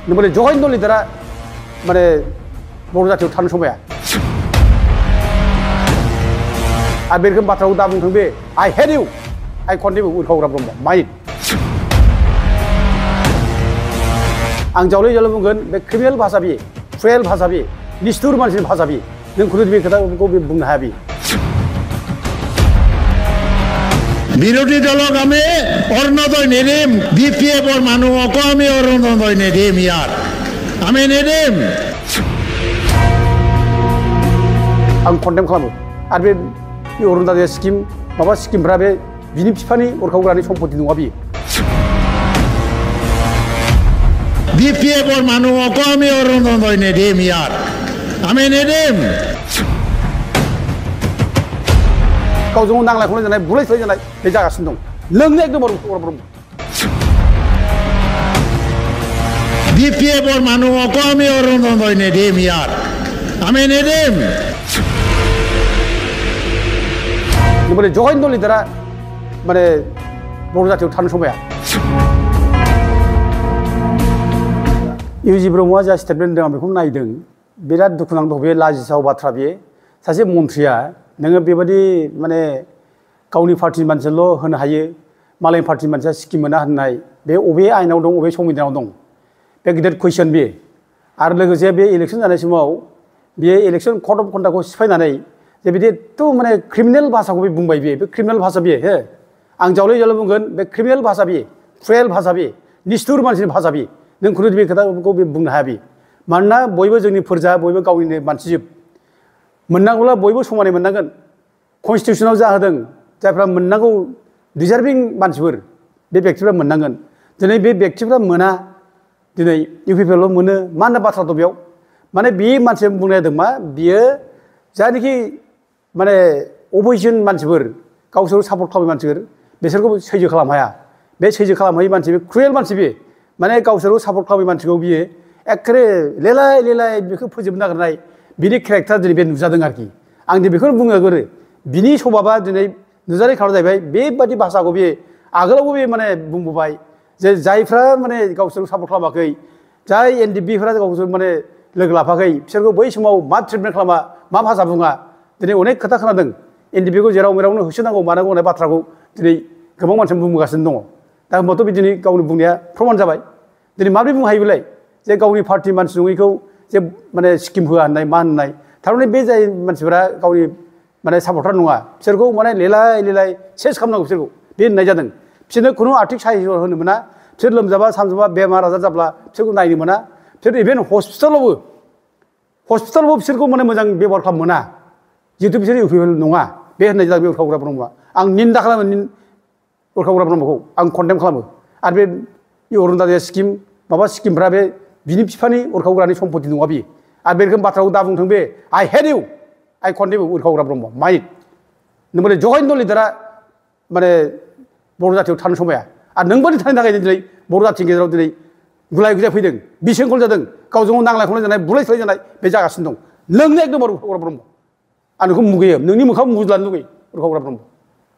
너번에 조가인 놀리더라 말에 모르자티고 타는 소매야. 아메리칸 바트라고 다분 경비 I hate you. I condemn you. 우리 가오라 그러면 마이. 앙자올리 여러분은 크리미널 바사비, 프레일 바사비, 니스투르 만신 바사비. 능 그러드비 그다 고비 묵나하비. বিরোধী দলক আমি অৰুণোদয় নিদিম বিপিএফৰ মানুহকো আমি অৰুণোদয় নিদিম ইয়াত আমি নিদিম आं कन्डेम खालामो आरो बे अरुणोदय स्किम माबा स्किमफ्रा बे बिनि बिफानि अरखावग्रानि सम्पति नङा बियो বিপিএফৰ মানুহকো আমি অৰুণোদয় নিদিম ইয়াত আমি নিদিম गावजों नांलाय खमलाय जानाय बुलाय सोलाय जानाय बे जागासिनो दं नोंनो एकदम ब्रह्म বিপিএফৰ মানুহকো আমি অৰুণোদয় নিদিম ইয়াত আমি নিদিম 이번에 조가인 놀리더라 말에 모르자티고 타는 소매야. 이우지 브로모와 자 스태트먼트가 बेखौ नायदों बिराद दुखुनांथाव बे लाजिथाव बाथ्रा बे सासे मन्थ्रिया नोङो बेबायदि माने गावनि पार्टिनि मानसिल' होनो हायो मालायनि पार्टिनि मानसिया स्किम मोना होननाय बे अबे आयेनाव दं अबे संबिधानाव दं बे गिदिर कुइसन बे आरो लोगोसे बे इलेक्सन जानाय समाव बे इलेक्सन कड अफ कन्डाक्टखौ सिफायनानै जे बिदि एथ' माने क्रिमिनेल भाषाखौ बे बुंबाय बे क्रिमिनेल भाषा बे हो आं जावले जावले बुंगोन बे क्रिमिनेल भाषा बे फ्रेल भाषा बे निष्ठुर मानसिनि भाषा बे नों खुनु बे खोथाखौ बे बुंनो हाया बे मानोना बयबो जोंनि फोरजा बयबो गावनिनो मानसिजोब मोननांगौब्ला बयबो समानै मोननांगोन कनस्टिटिउसनाव जाहोदों जायफ्रा मोननांगौ डिजार्भिं मानसिफोर बे बेक्तिफ्रा मोननांगोन दिनै बे बेक्तिफ्रा मोना दिनै इउपिपिएल' मोनो मा होनना बाथ्रा दं बेयाव माने बे मानसिया बुंनाय जादों मा बियो जायनाखि माने अपोजिसन मानसिफोर गावसोर सापर्ट खालामनाय मानसिफोर बिसोरखौ सैज्य खालामनो हाया बे सैज्य खालामहायै मानसि बे क्रुएल मानसि बे माने गावसोरखौ सापर्ट खालामनाय मानसिखौ बियो एखेबारे लेलाय लेलाय बेखौ फोजोबनो नागिरनाय बिनि केरेक्टार दिनै बे नुजादों आरोखि आं दिनै बेखौनो बुङो गोरो बिनि सभाबा दिनै नुजानाय खारन जाहैबाय बेबादि भाषाखौ बे आगोलावबो बे माने बुंबोबाय जे जायफ्रा माने गावसोरखौ सापर्ट खालामाखै जाय एनडिपिफ्रा गावसोर माने लोगो लाफाखै बिसोरखौ बै समाव मा ट्रिटमेन्ट खालामा मा भाषा बुङा दिनै अनेक खोथा खोनादों एनडिपिखौ जेराव मेरावनो होसोनांगौ मानांगौ होननाय बाथ्राखौ दिनै गोबां मानसिया बुंबोगासिनो दङ दा होनबाथ' बिदिनो गावनि बुंनाया प्रमान जाबाय दिनै माबोरै बुंनो हायो बेलाय जे गावनि पार्टी मानसि नङैखौ जे माने स्किम होआ होननाय मा होननाय थारमाने बे जाय मानसिफोरा गावनि माने सापर्टार नङा बिसोरखौ माने लेलाय लेलाय सेस खालामनांगौ बिसोरखौ बे होननाय जादों बिसोरनो खुनु आर्थिक साहाय्य होनो मोना बिसोर लोमजाबा सामजाबा बेमार आजार जाब्ला बिसोरखौ नायनो मोना बिसोर इभेन हस्पिटालावबो बिसोरखौ माने मोजां बेबहार खालामनो मोना जिहेतु बिसोर इउपिपिएल नङा बे होननाय जादों बे उरखावग्रा ब्रह्मआ आं निन्दा खालामो उरखावग्रा ब्रह्मखौ आं कन्डेम खालामो आरो बे अरुणोदय स्किम माबा स्किमफ्रा बे बिनि बिफानि उरखावग्रानि सम्पति नङा बियो आरो बे रोखोम बाथ्राखौ दा बुंथों बे I hate you. I condemn you. उरखावग्रा ब्रह्म माइट नोंबोले जगाइन दलिदारा माने बर' जातियाव थानो समाया आरो नोंबोनि थानायनि थाखाय दिनै बर' जातिनि गेजेराव दिनै गुलाय गुजाय फैदों बिसिंखल जादों गावजों नांलाय खमलाय जानाय बुलाय सोलाय जानाय बे जागासिनो दं नोंनो एकदम उरखावग्रा ब्रह्म आं नोंखौ मुगैयो नोंनि मोखाङाव मुज्लानो लुगैयो उरखावग्रा ब्रह्म